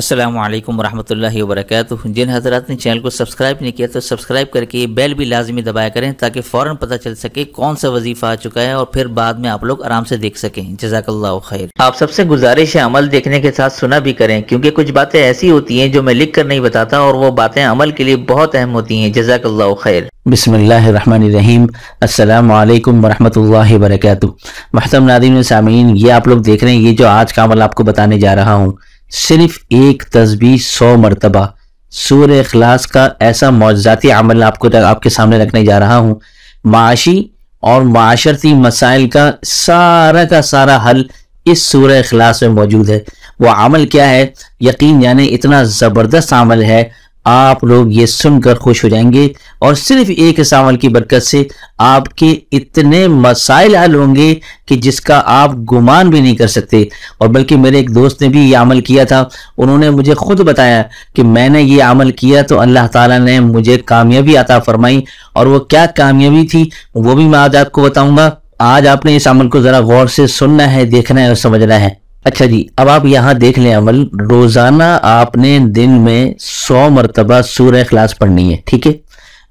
अस्सलामु अलैकुम वरहमतुल्लाहि वबरकातुहू। जिन हज़रात ने चैनल को सब्सक्राइब नहीं किया तो सब्सक्राइब करके बेल भी लाजमी दबाया करें ताकि फ़ौरन पता चल सके कौन सा वजीफ़ा आ चुका है और फिर बाद में आप लोग आराम से देख सकें। जज़ाकल्लाहु खैर। आप सबसे गुजारिश है अमल देखने के साथ सुना भी करें, क्योंकि कुछ बातें ऐसी होती हैं जो मैं लिख कर नहीं बताता और वो बातें अमल के लिए बहुत अहम होती हैं। जज़ाकल्लाहु खैर। बिस्मिल्लाहिर्रहमानिर्रहीम। अस्सलामु अलैकुम वरहमतुल्लाहि वबरकातुहू। मुहतरम नाज़रीन व सामीन, ये आप लोग देख रहे हैं, ये जो आज का अमल आपको बताने जा रहा हूँ, सिर्फ एक तस्बीह 100 मरतबा सूरह इखलास का ऐसा मौजज़ाती अमल आपके सामने रखने जा रहा हूँ। माशी और माशरती मसाइल का सारा हल इस सूरह इखलास में मौजूद है। वो अमल क्या है, यकीन जाने इतना ज़बरदस्त अमल है, आप लोग ये सुनकर खुश हो जाएंगे। और सिर्फ एक इस अमल की बरकत से आपके इतने मसाइल हल होंगे कि जिसका आप गुमान भी नहीं कर सकते। और बल्कि मेरे एक दोस्त ने भी ये अमल किया था, उन्होंने मुझे खुद बताया कि मैंने ये अमल किया तो अल्लाह ताला ने मुझे कामयाबी अता फरमाई। और वो क्या कामयाबी थी वो भी मैं आज आपको बताऊंगा। आज आपने इस अमल को ज़रा गौर से सुनना है, देखना है और समझना है। अच्छा जी, अब आप यहाँ देख लें अमल। रोजाना आपने दिन में 100 मरतबा सूरह इखलास पढ़नी है, ठीक है।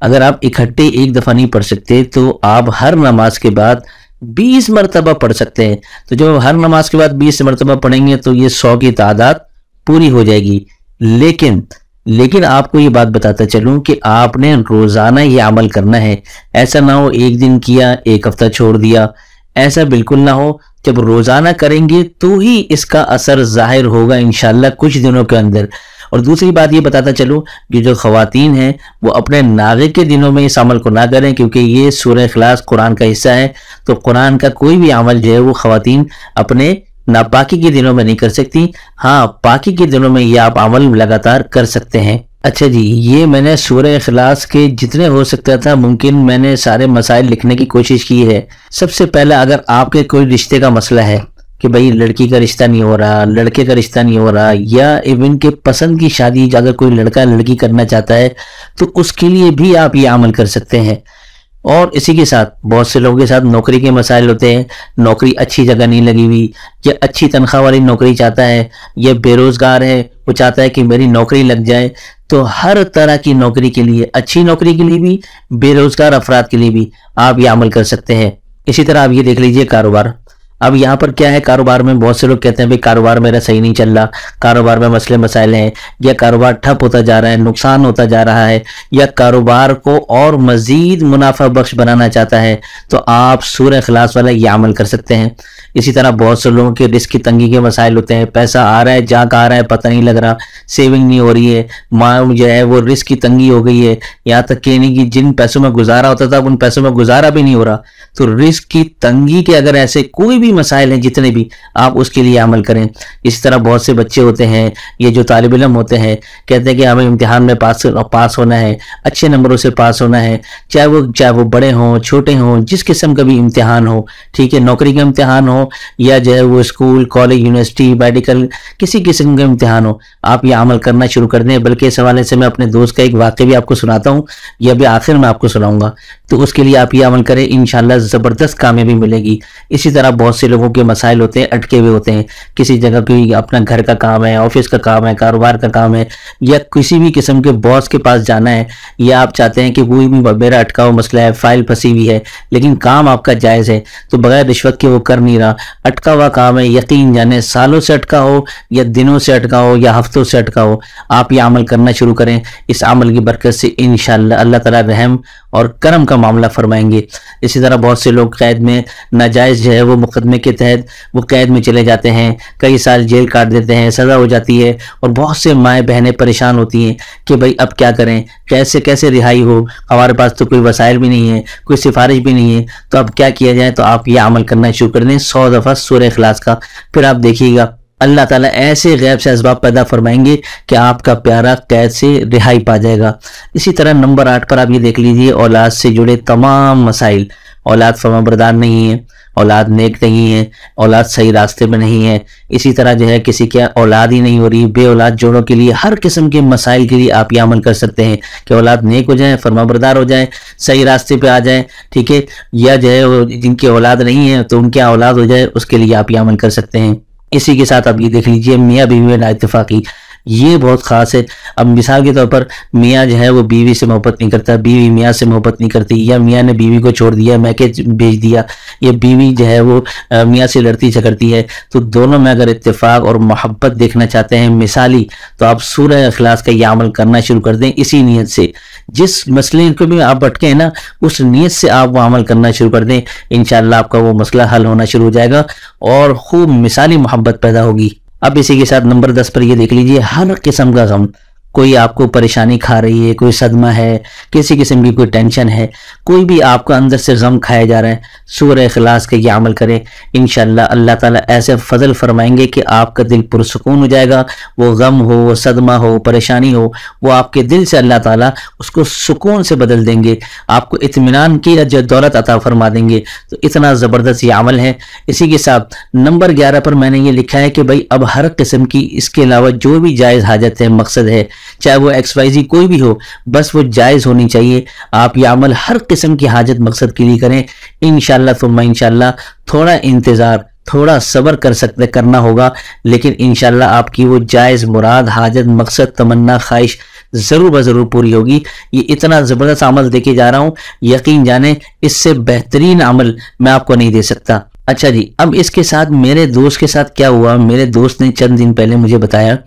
अगर आप इकट्ठे एक दफा नहीं पढ़ सकते तो आप हर नमाज के बाद 20 मरतबा पढ़ सकते हैं। तो जब हर नमाज के बाद 20 मरतबा पढ़ेंगे तो ये 100 की तादाद पूरी हो जाएगी। लेकिन आपको ये बात बताता चलूं कि आपने रोजाना ये अमल करना है। ऐसा ना हो एक दिन किया एक हफ्ता छोड़ दिया, ऐसा बिल्कुल ना हो। जब रोजाना करेंगे तो ही इसका असर जाहिर होगा इंशाल्लाह कुछ दिनों के अंदर। और दूसरी बात ये बताता चलूं कि जो खवातीन हैं वो अपने नागे के दिनों में इस अमल को ना करें, क्योंकि ये सूरह इखलास कुरान का हिस्सा है। तो कुरान का कोई भी अमल जो है वो खवातीन अपने नापाकी के दिनों में नहीं कर सकती। हाँ, पाकी के दिनों में ये आप अमल लगातार कर सकते हैं। अच्छा जी, ये मैंने सूरह इखलास के जितने हो सकता था मुमकिन मैंने सारे मसाइल लिखने की कोशिश की है। सबसे पहले, अगर आपके कोई रिश्ते का मसला है कि भाई लड़की का रिश्ता नहीं हो रहा, लड़के का रिश्ता नहीं हो रहा, या इवन के पसंद की शादी अगर कोई लड़का लड़की करना चाहता है तो उसके लिए भी आप ये अमल कर सकते हैं। और इसी के साथ बहुत से लोगों के साथ नौकरी के मसाइल होते हैं। नौकरी अच्छी जगह नहीं लगी हुई, या अच्छी तनख्वाह वाली नौकरी चाहता है, या बेरोजगार है, वो चाहता है कि मेरी नौकरी लग जाए। तो हर तरह की नौकरी के लिए, अच्छी नौकरी के लिए भी, बेरोजगार अफराद के लिए भी आप ये अमल कर सकते हैं। इसी तरह आप ये देख लीजिए कारोबार। अब यहाँ पर क्या है, कारोबार में बहुत से लोग कहते हैं भाई कारोबार मेरा सही नहीं चल रहा, कारोबार में मसले मसाइल हैं, या कारोबार ठप होता जा रहा है, नुकसान होता जा रहा है, या कारोबार को और मजीद मुनाफा बख्श बनाना चाहता है, तो आप सूरह इखलास वाला ये अमल कर सकते हैं। इसी तरह बहुत से लोगों के रिस्क की तंगी के मसाइल होते हैं, पैसा आ रहा है जा आ रहा है पता नहीं लग रहा, सेविंग नहीं हो रही है, माँ जो है वो रिस्क की तंगी हो गई है, यहाँ तक कि नहीं कि जिन पैसों में गुजारा होता था उन पैसों में गुजारा भी नहीं हो रहा। तो रिस्क की तंगी के अगर ऐसे कोई भी मसाइल हैं जितने भी, आप उसके लिए अमल करें। इसी तरह बहुत से बच्चे होते हैं, ये जो तालिब इल्म होते हैं, कहते हैं कि हमें इम्तिहान में पास होना है, अच्छे नंबरों से पास होना है, चाहे वो बड़े हों छोटे हों, जिस किस्म का भी इम्तिहान हो, ठीक है, नौकरी का इम्तिहान हो या जो है वो स्कूल कॉलेज यूनिवर्सिटी मेडिकल किसी किस्म का इम्तिहान हो, आप ये अमल करना शुरू कर दें। बल्कि इस हवाले से मैं अपने दोस्त का एक वाक़या भी आपको सुनाता हूँ, यह भी आखिर में आपको सुनाऊंगा। तो उसके लिए आप ये अमल करें, इंशाल्लाह ज़बरदस्त कामयाबी मिलेगी। इसी तरह बहुत से लोगों के मसाइल होते हैं, अटके हुए होते हैं, किसी जगह कोई अपना घर का काम है, ऑफिस का काम है, कारोबार का काम है, या किसी भी किस्म के बॉस के पास जाना है, या आप चाहते हैं कि कोई भी मेरा अटका हुआ मसला है, फाइल फंसी हुई है, लेकिन काम आपका जायज़ है तो बगैर रिश्वत के वो कर नहीं रहा, अटका हुआ काम है, यकीन जाने सालों से अटका हो या दिनों से अटका हो या हफ्तों से अटका हो, आप ये अमल करना शुरू करें। इस अमल की बरकत से इंशाअल्लाह अल्लाह ताला रहम और करम का मामला फरमाएंगे। इसी तरह बहुत से लोग कैद में नाजायज़ जो है वो मुकदमे के तहत वो कैद में चले जाते हैं, कई साल जेल काट देते हैं, सज़ा हो जाती है, और बहुत से माएँ बहनें परेशान होती हैं कि भाई अब क्या करें, कैसे रिहाई हो, हमारे पास तो कोई वसाइल भी नहीं है, कोई सिफारिश भी नहीं है, तो अब क्या किया जाए। तो आप ये अमल करना शुरू कर दें 100 दफ़ा सूरह इखलास का, फिर आप देखिएगा अल्लाह ताला ऐसे गैब से असबाब पैदा फरमाएंगे कि आपका प्यारा कैद से रिहाई पा जाएगा। इसी तरह नंबर 8 पर आप ये देख लीजिए, औलाद से जुड़े तमाम मसाइल। औलाद फरमाबरदार नहीं है, औलाद नेक नहीं है, औलाद सही रास्ते में नहीं है, इसी तरह जो है किसी की औलाद ही नहीं हो रही, बे औलाद जोड़ों के लिए हर किस्म के मसाइल के लिए आप ये अमल कर सकते हैं कि औलाद नेक हो जाए, फरमाबरदार हो जाए, सही रास्ते पे आ जाए, ठीक है। या जो है जिनकी औलाद नहीं है तो उनकी औलाद हो जाए, उसके लिए आप ये अमल कर सकते हैं। इसी के साथ आप ये देख लीजिए, मियाँ बीवी में नाइतफाकी। ये बहुत ख़ास है। अब मिसाल के तौर पर मियाँ जो है वो बीवी से मोहब्बत नहीं करता, बीवी मियाँ से मोहब्बत नहीं करती, या मियाँ ने बीवी को छोड़ दिया, मैके भेज दिया, या बीवी जो है वो मियाँ से लड़ती झगड़ती है, तो दोनों में अगर इत्तेफाक और मोहब्बत देखना चाहते हैं मिसाली, तो आप सूरह इखलास का ये अमल करना शुरू कर दें इसी नीयत से। जिस मसले को भी आप भटके हैं ना, उस नीयत से आप वो अमल करना शुरू कर दें, इंशाअल्लाह आपका वो मसला हल होना शुरू हो जाएगा और खूब मिसाली मोहब्बत पैदा होगी। अब इसी के साथ नंबर 10 पर ये देख लीजिए, हर किस्म का गम, कोई आपको परेशानी खा रही है, कोई सदमा है, किसी किस्म की कोई टेंशन है, कोई भी आपका अंदर से गम खाया जा रहा है, सूरह इखलास का ये अमल करें, इंशाअल्लाह अल्लाह ताला ऐसे फजल फरमाएंगे कि आपका दिल पुरसुकून हो जाएगा। वो गम हो, वो सदमा हो, परेशानी हो, वो आपके दिल से अल्लाह ताला उसको सुकून से बदल देंगे, आपको इत्मीनान की दौलत अता फरमा देंगे। तो इतना ज़बरदस्त ये अमल है। इसी के साथ नंबर 11 पर मैंने ये लिखा है कि भाई अब हर किस्म की इसके अलावा जो भी जायज़ हाजत है, मकसद है, चाहे वो XYZ कोई भी हो, बस वो जायज़ होनी चाहिए। आप ये अमल हर किस्म की हाजत मकसद के लिए करें, इंशाअल्लाह थुम्मा इंशाअल्लाह। थोड़ा इंतज़ार, थोड़ा सब्र करना होगा, लेकिन इंशाअल्लाह आपकी वो जायज़ मुराद, हाजत, मकसद, तमन्ना, ख्वाहिश ज़रूर ब ज़रूर पूरी होगी। ये इतना ज़बरदस्त अमल देके जा रहा हूँ, यकीन जाने इससे बेहतरीन अमल मैं आपको नहीं दे सकता। अच्छा जी, अब इसके साथ मेरे दोस्त के साथ क्या हुआ, मेरे दोस्त ने चंद दिन पहले मुझे बताया,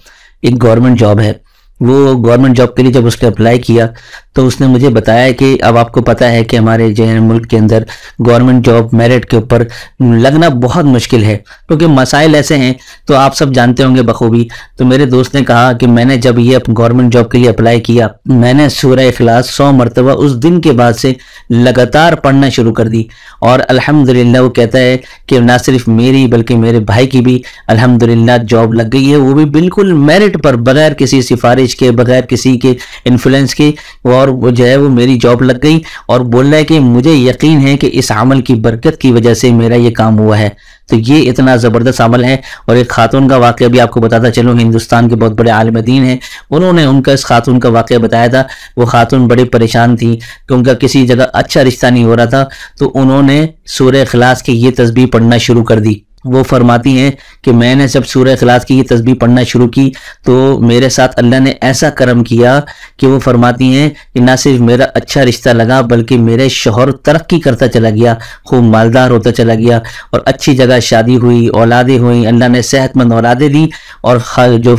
एक गवर्नमेंट जॉब है, वो गवर्नमेंट जॉब के लिए जब उसने अप्लाई किया तो उसने मुझे बताया कि अब आपको पता है कि हमारे जो है मुल्क के अंदर गवर्नमेंट जॉब मेरिट के ऊपर लगना बहुत मुश्किल है, क्योंकि मसाइल ऐसे हैं तो आप सब जानते होंगे बखूबी। तो मेरे दोस्त ने कहा कि मैंने जब ये गवर्नमेंट जॉब के लिए अप्लाई किया, मैंने सूरह इखलास 100 मरतबा उस दिन के बाद से लगातार पढ़ना शुरू कर दी, और अल्हम्दुलिल्लाह वो कहता है कि ना सिर्फ मेरी बल्कि मेरे भाई की भी अल्हम्दुलिल्लाह जॉब लग गई है, वो भी बिल्कुल मेरिट पर, बगैर किसी सिफारिश के, बगैर किसी के इन्फ्लुएंस के, और वो जो है वो मेरी जॉब लग गई। और बोल रहा है कि मुझे यकीन है कि इस अमल की बरकत की वजह से मेरा ये काम हुआ है। तो ये इतना ज़बरदस्त अमल है। और एक खातून का वाक़या भी आपको बताता चलो, हिंदुस्तान के बहुत बड़े आलिम दीन हैं, उन्होंने उनका इस खातून का वाक़या बताया था। वो खातून बड़ी परेशान थी कि उनका किसी जगह अच्छा रिश्ता नहीं हो रहा था, तो उन्होंने सूरह इखलास की ये तस्बीह पढ़ना शुरू कर दी। वो फरमाती हैं कि मैंने जब सूरह इखलास की ये तस्बीह पढ़ना शुरू की तो मेरे साथ अल्लाह ने ऐसा करम किया कि वो फरमाती हैं कि ना सिर्फ मेरा अच्छा रिश्ता लगा बल्कि मेरे शौहर तरक्की करता चला गया, खूब मालदार होता चला गया, और अच्छी जगह शादी हुई, औलादें हुई, अल्लाह ने सेहतमंद औलादें दी, और जो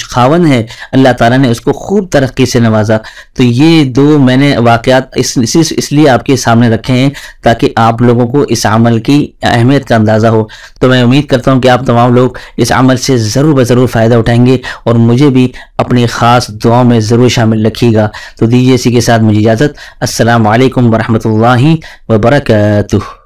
खावन है अल्लाह ताला ने उसको खूब तरक्की से नवाजा। तो ये दो मैंने वाक़यात इसलिए आपके सामने रखे हैं ताकि आप लोगों को इस अमल की अहमियत का अंदाज़ा हो। तो मैं उम्मीद करता हूं कि आप तमाम लोग इस अमल से ज़रूर ब-ज़रूर फ़ायदा उठाएंगे और मुझे भी अपनी ख़ास दुआओं में ज़रूर शामिल रखिएगा। तो दीजिए इसी के साथ मुझे इजाज़त। अस्सलामु अलैकुम वरहमतुल्लाहि वबरकातुहू।